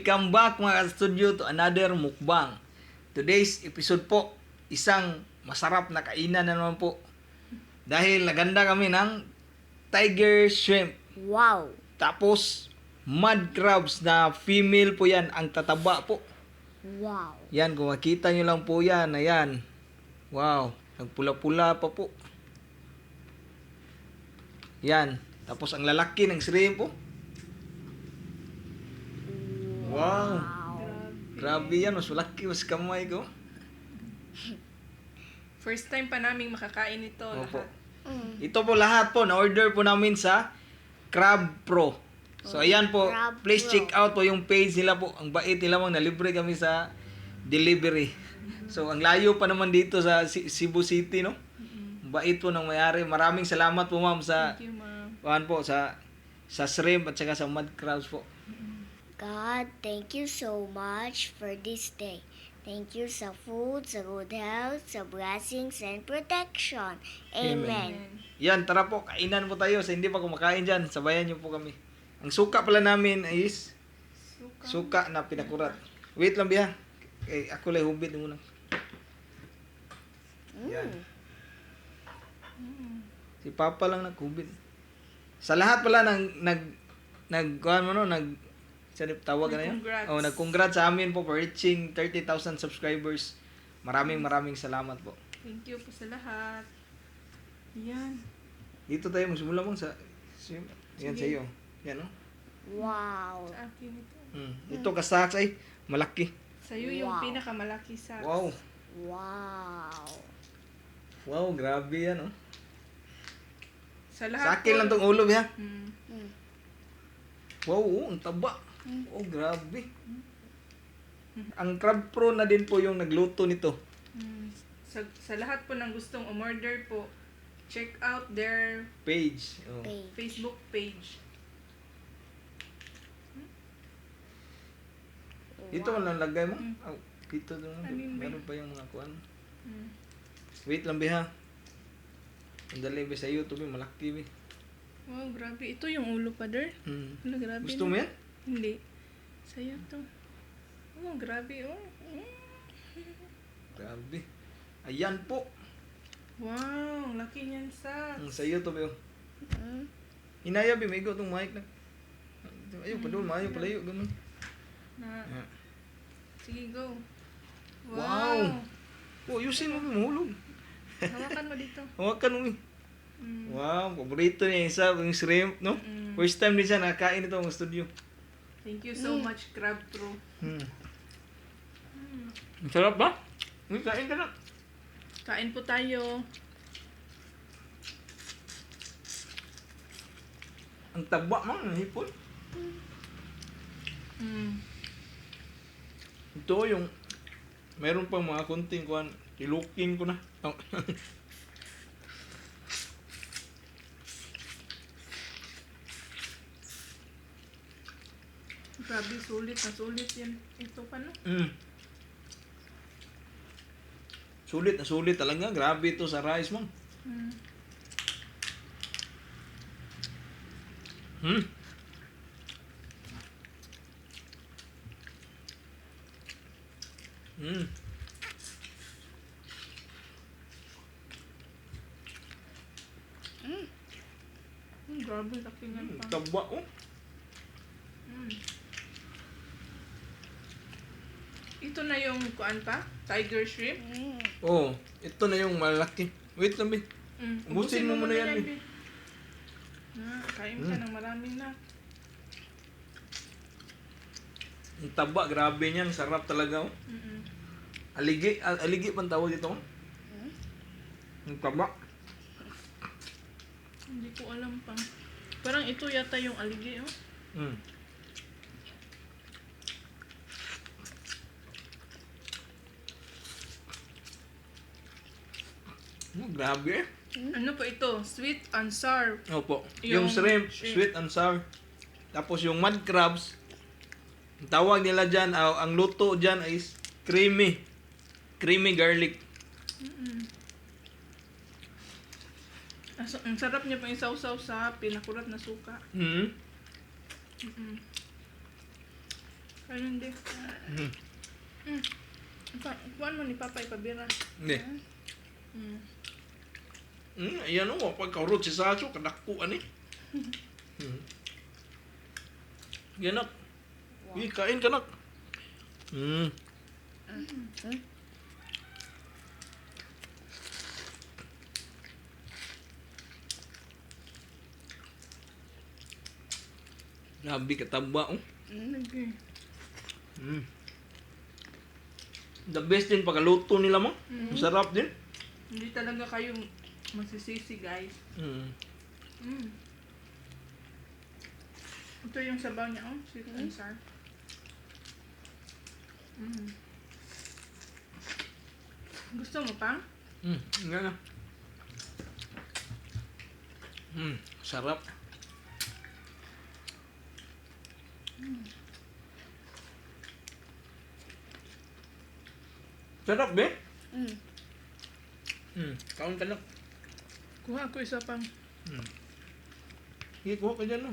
Welcome back mga ka-studio to another mukbang. Today's episode po, isang masarap na kainan na naman po. Dahil naganda kami ng tiger shrimp. Wow! Tapos, mud crabs na female po yan, ang tataba po. Wow! Yan, kung makita nyo lang po yan, ayan. Wow, nagpula-pula pa po. Yan, tapos ang lalaki ng shrimp po. Wow. Grabe yan, mas malaki mas kamay ko. First time pa naming makakain ito Opo. lahat. Ito po lahat po, na-order po namin sa Crab Pro. So ayan po, Crab please Pro. check out po yung page nila po. Ang bait nila mo, nalibre kami sa delivery. So ang layo pa naman dito sa Cebu City, no? Ang bait po ng mayari. Maraming salamat po ma'am sa Thank you, ma'am. sa shrimp at saka sa mud crabs po. God, thank you so much for this day. Thank you sa food, sa good health, sa blessings and protection. Amen. Yan, tara po, kainan po tayo. Sa hindi pa kumakain dyan, sabayan niyo po kami. Ang suka pala namin is suka na pinakurat. Wait lang biya. Ako lang hubit muna. Yan. Si Papa lang naghubit. Sa lahat pala tawag na yun? Nag-congrats. Oh, nag-congrats sa amin po for reaching 30,000 subscribers. Maraming salamat po. Thank you po sa lahat. Yan. Dito tayo magsimula mo sa yan sa iyo. Yan oh. Wow! Sa akin ito. Ito kasaks ay malaki. Sa'yo yung Wow. pinakamalaki sa... Wow. Wow! Wow, grabe yan oh. Sa lahat Sa akin lang tong ulo ha. Mm. Wow, oh, ang taba. Oh, grabe. Ang Crab Pro na din po yung nagluto nito. Mm. Sa lahat po ng gustong umorder po, check out their Page. Oh. Page. Facebook page. Ito ka lang lagay mo. Oh, dito doon. Alin ba? Meron pa yung mga kuan. Mm. Wait lang biha. Ang dali ba sa YouTube, malaki ba. Wow, grabe. Ito yung ulo pa, der. Ano, grabe. Gusto mo no? yan? Hindi. Sa'yo to. Oh, grabe. Oh. Grabe. Ayan po. Wow, laki niyan sa. Sa YouTube yun. Hinaya bi, may itong mic na. Ayaw pa doon, maayo palayo. Ganun. Na. Yeah. Sige, go. Wow. Oh, yusin mo, mahulog. Hawakan mo dito. Hawakan mo. Mm. Wow, paborito niya isa, yung shrimp, no? Mm. First time din siya nakakain ito ng studio. Thank you so much, Crab Pro. Ang sarap ba? Kain ka na. Kain po tayo. Ang taba man, ang hipon. Mm. Ito yung, meron pang mga kunting kuhan, ilukin ko na. Oh. Grabe, sulit na sulit yan. Ito pa no? Sulit na sulit talaga. Grabe ito sa rice, ma'am. Mm. Grabe, laki nga pa. Taba, oh. Mm. Ito na yung kuan pa? Tiger shrimp? Oh, ito na yung malaki. Wait lang, bin. Mm. Ubusin mo muna yan, Bi. Kain ka ng marami na. Ang taba, grabe niyan. Sarap talaga, oh. Mm-mm. Aligi pang tawag dito, oh. Ang taba. Hindi ko alam pa. Parang ito yata yung ALIGUE, oh. Grabe, eh. Ano po ito? Sweet and sour. Opo. Yung shrimp, sweet and sour. Tapos yung mud crabs, ang tawag nila dyan, ang luto dyan is creamy. Creamy garlic. Ang sarap niya pang isaw-saw sa pinakurat na suka. Mm. Ano hindi? Mm. Kuhaan mo ni Papa ipabira. Hindi. Mm. Ayan o, pagkaurot si Sacho, kadakuan eh. Yan nak. Kain ka nak. Grabe kataba oh. Okay. The best din pagkaluto nila mo. Masarap din. Hindi talaga kayo masisisi, guys. Ito yung sabaw niya, oh. Sweet and sour. Gusto mo pa? Nga nga. Sarap. Sarap be? Kaon ka lang. Kuha ako isa pang Sige, kuha ka dyan lang.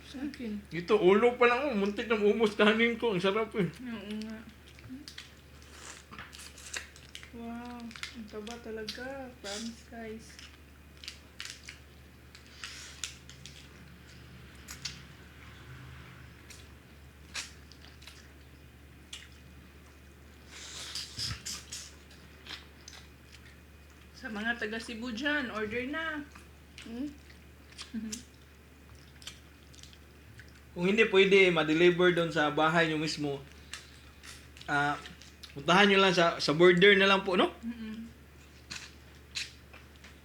sa akin. Ito, ulo pa lang oh. Muntik na umos kanin ko. Ang sarap eh. Oo nga. Wow. Ang taba talaga. Promise, guys. Sa mga taga Cebu dyan, order na. Kung hindi pwede ma-deliver doon sa bahay nyo mismo, puntahan nyo lang sa border na lang po, no?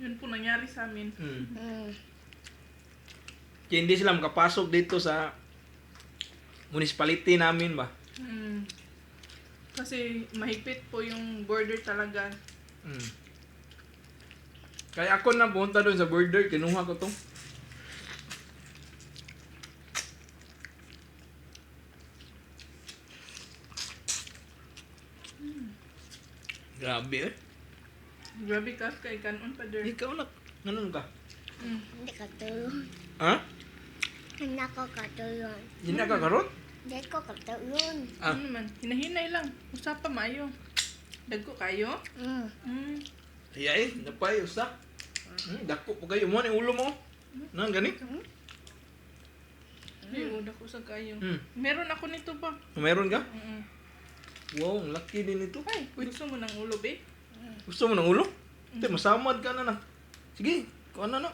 Yun po nangyari sa amin. Kaya hindi sila makapasok dito sa municipality namin ba? Kasi mahigpit po yung border talaga. Kaya ako na pumunta doon sa border, kinuha ko to. Grabe eh. Grabe ka, kay kanon pa der. Ikaw na, ganun ka? Hindi ka tulong. Ha? Hindi ako katulong. Hindi na ka karot? Hindi ko katulong. Ano naman, hinahinay lang. Usapa maayo. Dagko kayo? Iya eh, napay, usa. Dako po kayo mo, ni ulo mo. Nang gani? Ay, dako sa kayo. Meron ako nito pa. Meron ka? Wow, ang laki din ito. Ay, gusto mo ng ulo, babe? Gusto mo ng ulo? Hindi, masamad ka na na. Sige, kung ano na.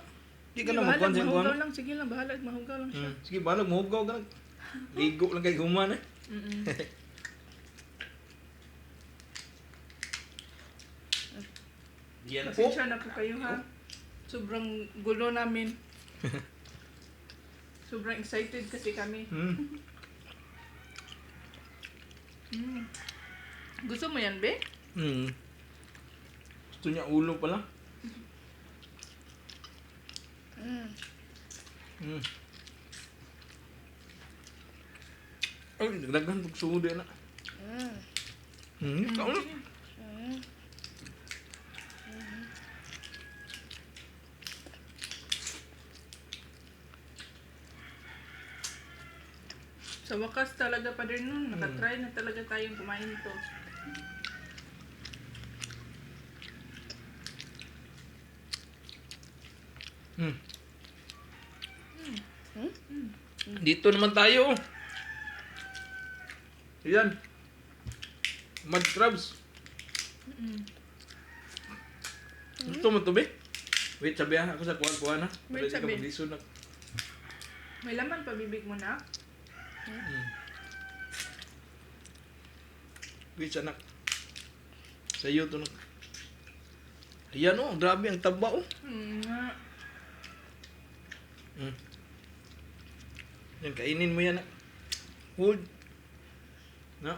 Hindi ka na magkuhan sa mahugaw kuhan. lang. Sige lang, bahala. Mahugaw lang siya. Sige, balag, mahugaw ka na. Ligo lang kay human eh. Yan po. Pasensya na po kayo, ha? Sobrang gulo namin. Sobrang excited kasi kami. Gusto mo yan, be? Gusto niya ulo pala. Ay, nagdagan pag sumudi na. Ikaw na. Sa wakas talaga pa rin nun. Nakatry na talaga tayong kumain ito. Dito naman tayo. Ayan. Mud crabs. Gusto mo to, be? Wait, sabi ha. Ako sa kuha-kuha na. Wait, Para di ka sabi. mag-liso na. May laman pa bibig mo na? Wait, anak. Sa iyo to, nak. Ayan oh, grabe ang taba oh. Nga. Yan, kainin mo yan, nak. Hold. Na.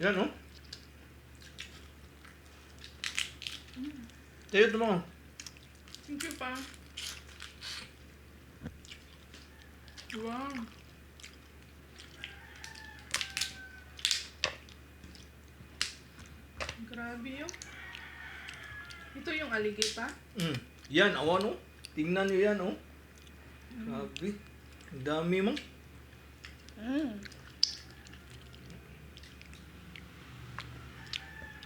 Yan oh. Tayo ito mo. Thank you pa. Wow. Grabe yun. Ito yung ALIGUE pa? Yan, awan oh. Tingnan nyo yan oh. Grabe. Ang dami mang. Mm.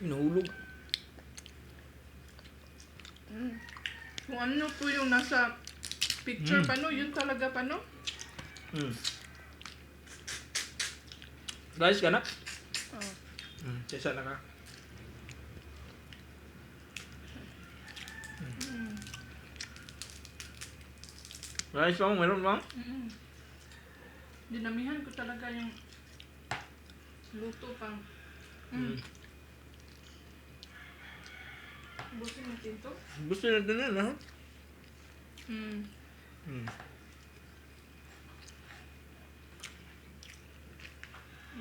Nahulog. Mm. Kung ano po yung nasa picture pa, no? Yun talaga pa, no? Hmm. Rice ka na? Oh. Sesa na ka. Rice bang? Meron bang? Dinamihan ko talaga yung luto pang. Mm. Busin natin to. Gusto natin na, ha? Mm.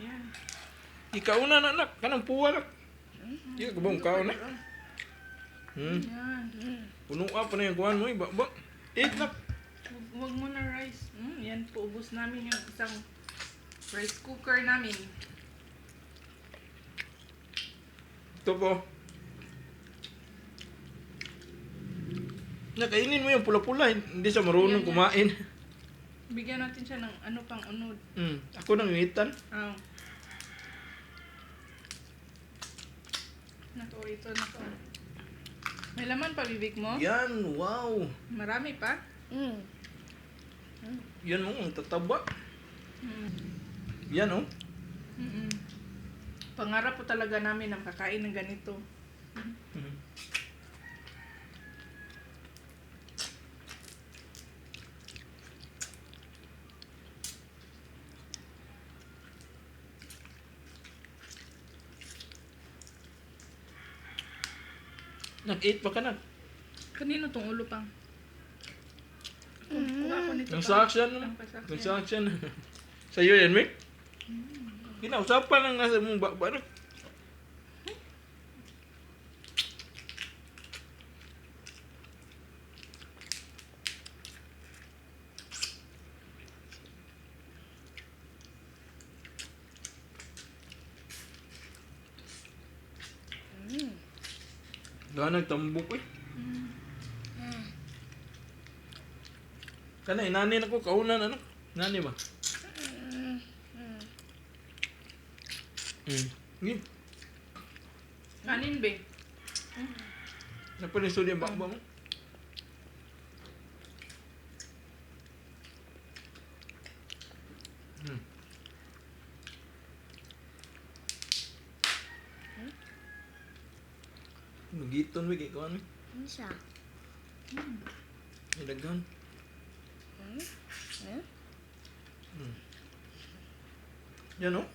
Yan. Ikaw na, anak. Kanang puwa na. Ikaw ka bang kaon na? Yan. Puno pa na yung kuhan mo. Ba? Eat na. Huwag mo na rice. Yan po, ubos namin yung isang rice cooker namin. Ito po. Nakainin mo yung pula-pula. Hindi siya marunong Yan, yan. kumain. Bigyan natin siya ng ano pang unod. Ako nang ingitan. Nako, ito. May laman pa, bibig mo? Yan, wow. Marami pa? Mm. Yan mo, ang tataba. Mm. Yan, oh. Mm-mm. Pangarap po talaga namin ang kakain ng ganito. Nag-eat pa ka na. Kanino tong ulo pang? Kuha ko nito Ang pang. saksyan. Ang pasakyan. Ang saksyan. Sa'yo yan, Mick? Kinausapan ng nasa mong bakba. Doon nagtambok eh. Kana inani na ko kaunan anak. Nani ba? Ni. Kanin, be? Napaniso din bakba mo. Nagiton mo kay kuan. Ano siya? Nilaghan. Yan oh.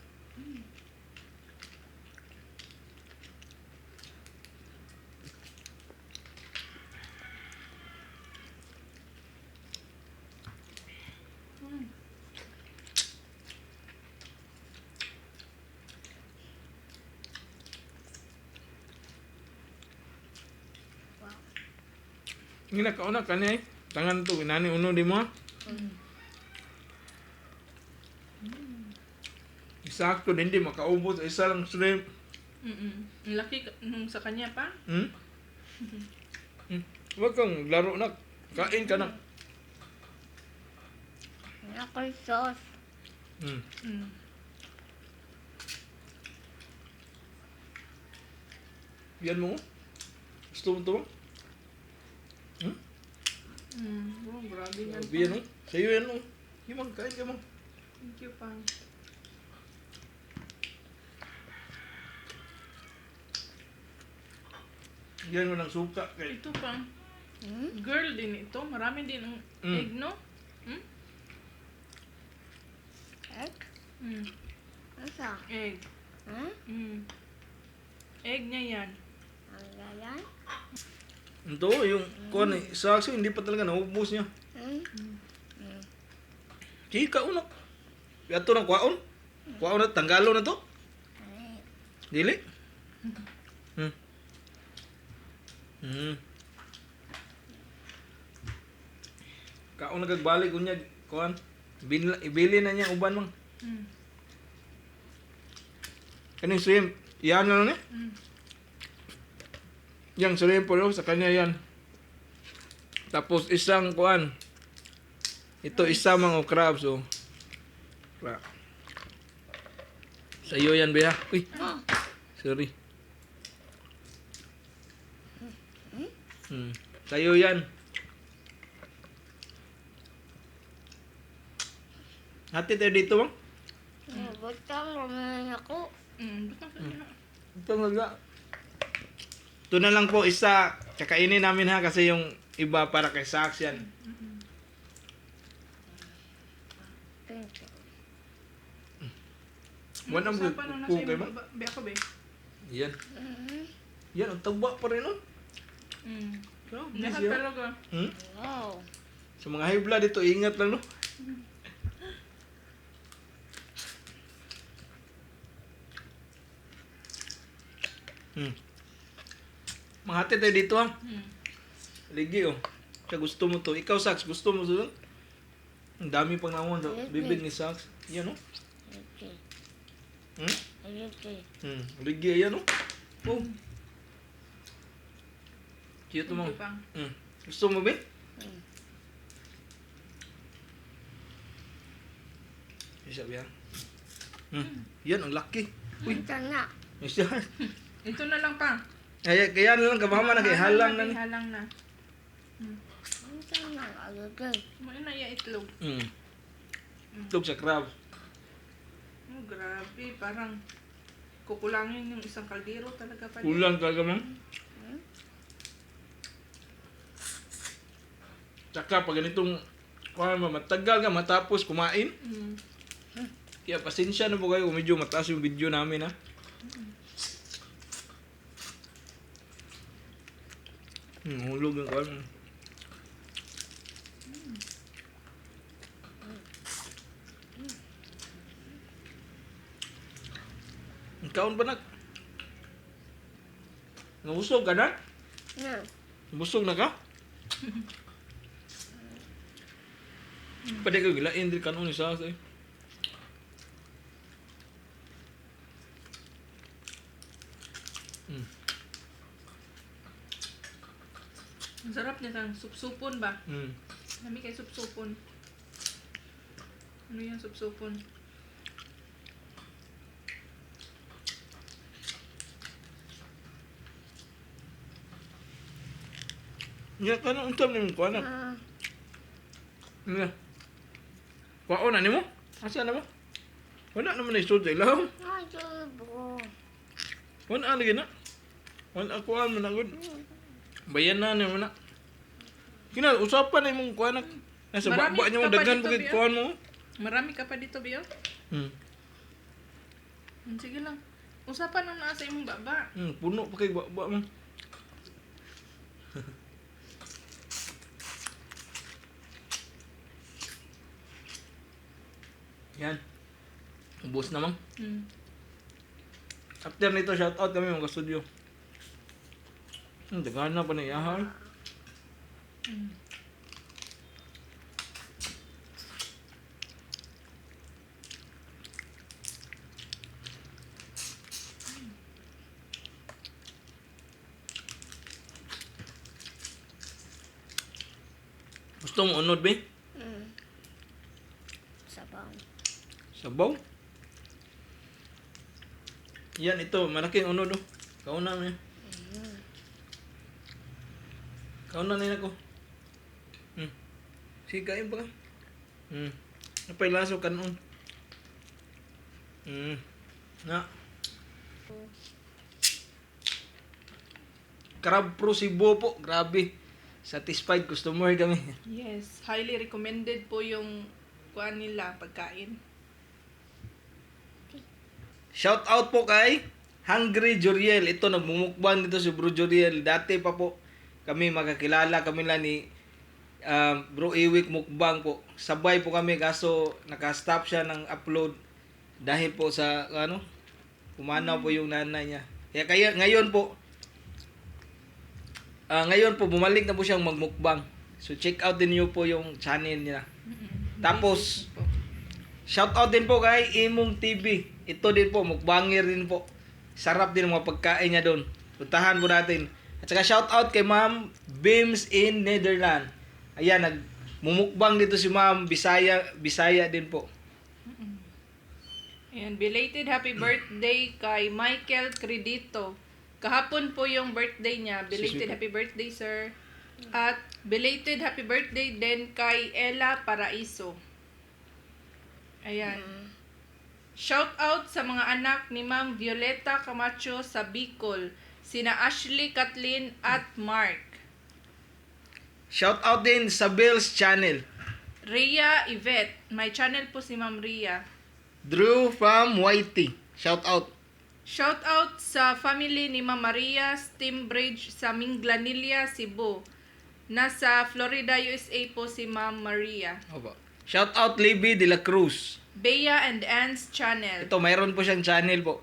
Ini nak kau nak kanai tangan tu nani uno di mo. Sakto din di makaubos isa lang shrimp. Ang laki nung sa kanya pa. Wag kang laro nak. Kain ka nak. Ako'y sauce. Yan mo. Gusto mo to? Oh, grabe yan. Grabe yan oh. Sa'yo yan oh. Himang kain ka mo. Thank you, pang. Yan mo ng suka kay. Ito, pang. Girl din ito. Marami din ang egg, no? Egg? Ano siya? Egg. Egg niya yan. Ang gayan? Ito yung kuan eh. Sakso hindi pa talaga naubos niya. Sige ka unak. Yato ng kwaon. Kwaon na tanggalo na to. Dili? Kaon na kagbalik unya kuan. Ibili na niya uban mang. Kaning shrimp. Yan na lang eh. Yang shrimp po sa kanya yan. Tapos isang kuan. Ito isa mga crabs, oh. Sa'yo yan, Bea. Uy, sorry. Sa'yo yan. Hati tayo dito, bang? Butang naman ako. Butang sa niya. Ito nga. Ito na lang po isa. Kakainin namin ha kasi yung iba para kay Sax yan. Thank you. Wala mo Usapan nung nasa kukay imo ba? be ako be. Yan. Yan, ang taba pa rin, oh. Oh, Lahat busy, oh. talaga. Wow. Sa mga high blood dito, ingat lang, no? Mahati tayo dito, ha? Ligi, oh. Kaya gusto mo to. Ikaw, Sax, gusto mo to? Ang dami pang naman sa bibig ni Sax. Yan, oh. Okay. Hmm? Okay. Ligi, ayan, oh. Oh. Cute mo. Hindi pang. Gusto mo, ba? Isa ba yan? Yan, ang laki. Uy, Ito na. isa. Ito na lang pa. Kaya na lang, kabahama na kay halang na. Halang na. Ito na. Alagay. May na iya itlog. Itlog sa crab. Oh, grabe. Parang kukulangin yung isang kaldero talaga pa. Kulang talaga, ma'am. Tsaka pag ganitong matagal ka matapos kumain. Kaya pasensya na po kayo kung medyo mataas yung video namin, ha. Hulog yung kawan. Ang kaon ba nabusog ka na? No. Busog na ka? Pwede ko gilain din kanon ni Sax, eh. Ang sarap niya tang supsupon ba? Nami kay supsupon. Ano yung supsupon? Ya, kanon untam ni mo kuan na. Nga. Kwaon na nimo? Asa na ba? Wala naman na isod sa ilaw. Ay, bro. Wala lagi na. Wala kuan mo na gud. Bayan na ni mo na. Kina usapan na imong kuan na. Nasa Marami baba niyo mo ka pa daghan dito, pagit Bea. kuan mo. Marami ka pa dito, Bio? Sige lang. Usapan na naa sa imong baba. Puno pa kay baba mo. Yan. Ubos na, ma'am. After nito, shout out kami mga studio. Dagan na pa na iahal. Gusto mo unod, be? Sabaw. Sabaw? Yan, ito. Malaking unod, oh. Kauna mo yan. Kauna na yun ako. Sige, kain pa ka. Napay laso ka noon. Na. Crab Pro CEBU po. Grabe. Satisfied customer kami. Yes, highly recommended po yung kuan nila, pagkain. Shout out po kay Hungry Joriel. Ito, nagmumukbang dito si Bro Joriel. Dati pa po kami magkakilala. Kami lang ni Bro Iwik Mukbang po. Sabay po kami kaso naka-stop siya ng upload dahil po sa pumanaw po yung nanay niya. Kaya ngayon po bumalik na po siyang magmukbang. So check out din niyo po yung channel niya. Tapos shout out din po kay Imong TV. Ito din po, mukbanger din po. Sarap din ang mga pagkain niya doon. Puntahan po natin. At saka shout out kay Ma'am Beams in Netherlands. Ayan, Mumukbang dito si Ma'am, Bisaya din po. Ayan, belated happy birthday kay Michael Credito. Kahapon po yung birthday niya. Belated happy birthday, sir. At belated happy birthday din kay Ella Paraiso. Ayan. Shout out sa mga anak ni Ma'am Violeta Camacho sa Bicol. Sina Ashley, Kathleen at Mark. Shout out din sa Bill's channel. Rhea Yvette. May channel po si Ma'am Rhea. Drew from YT. Shout out. Shout out sa family ni Ma'am Maria Steambridge sa Minglanilla, Cebu. Nasa Florida, USA po si Ma'am Maria. Opo. Shout out Libby de la Cruz. Bea and Ann's channel. Ito, mayroon po siyang channel po.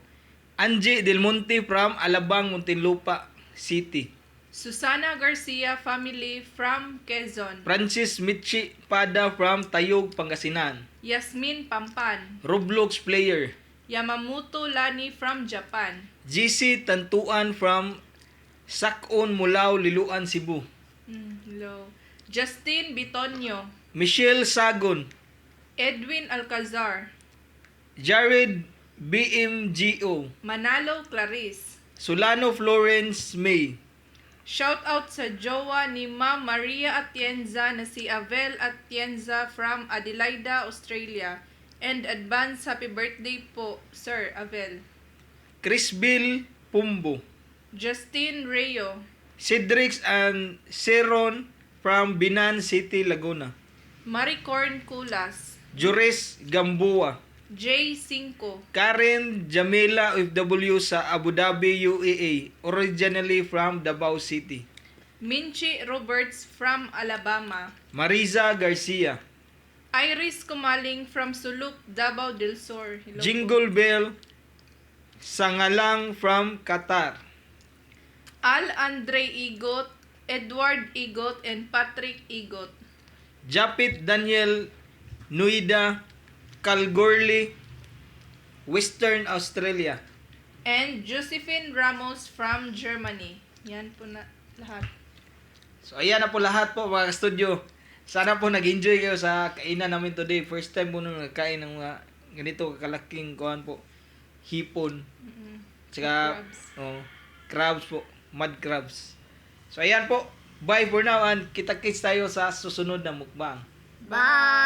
Angie Del Monte from Alabang, Muntinlupa City. Susana Garcia family from Quezon. Francis Michi Pada from Tayog, Pangasinan. Yasmin Pampan. Roblox player. Yamamoto Lani from Japan. GC Tantuan from Sakon, Mulao, Liluan, Cebu. Hello. Justin Bitonio. Michelle Sagon. Edwin Alcazar. Jared BMGO. Manalo Clarice. Solano Florence May. Shout out sa jowa ni Ma'am Maria Atienza na si Avel Atienza from Adelaida, Australia. And advance happy birthday po, Sir Avel. Chrisville Pumbo. Justin Rayo. Cedrix and Seron from Binan City, Laguna. Maricorn Kulas. Jures Gamboa. J5. Karen Jamila OFW sa Abu Dhabi, UAE. Originally from Davao City. Minchi Roberts from Alabama. Mariza Garcia. Iris Kumaling from Suluk, Davao del Sur. Hello po. Jingle Bell Sangalang from Qatar. Al Andre Igot, Edward Igot, and Patrick Igot. Japit Daniel Nuida, Kalgoorlie, Western Australia. And Josephine Ramos from Germany. Yan po na lahat. So ayan na po lahat po mga studio. Sana po nag-enjoy kayo sa kainan namin today. First time po nung nagkain ng mga ganito kalaking kuhan po. Hipon. Tsaka Crabs. crabs po. Mud crabs. So ayan po. Bye for now and kita-kits tayo sa susunod na mukbang. Bye!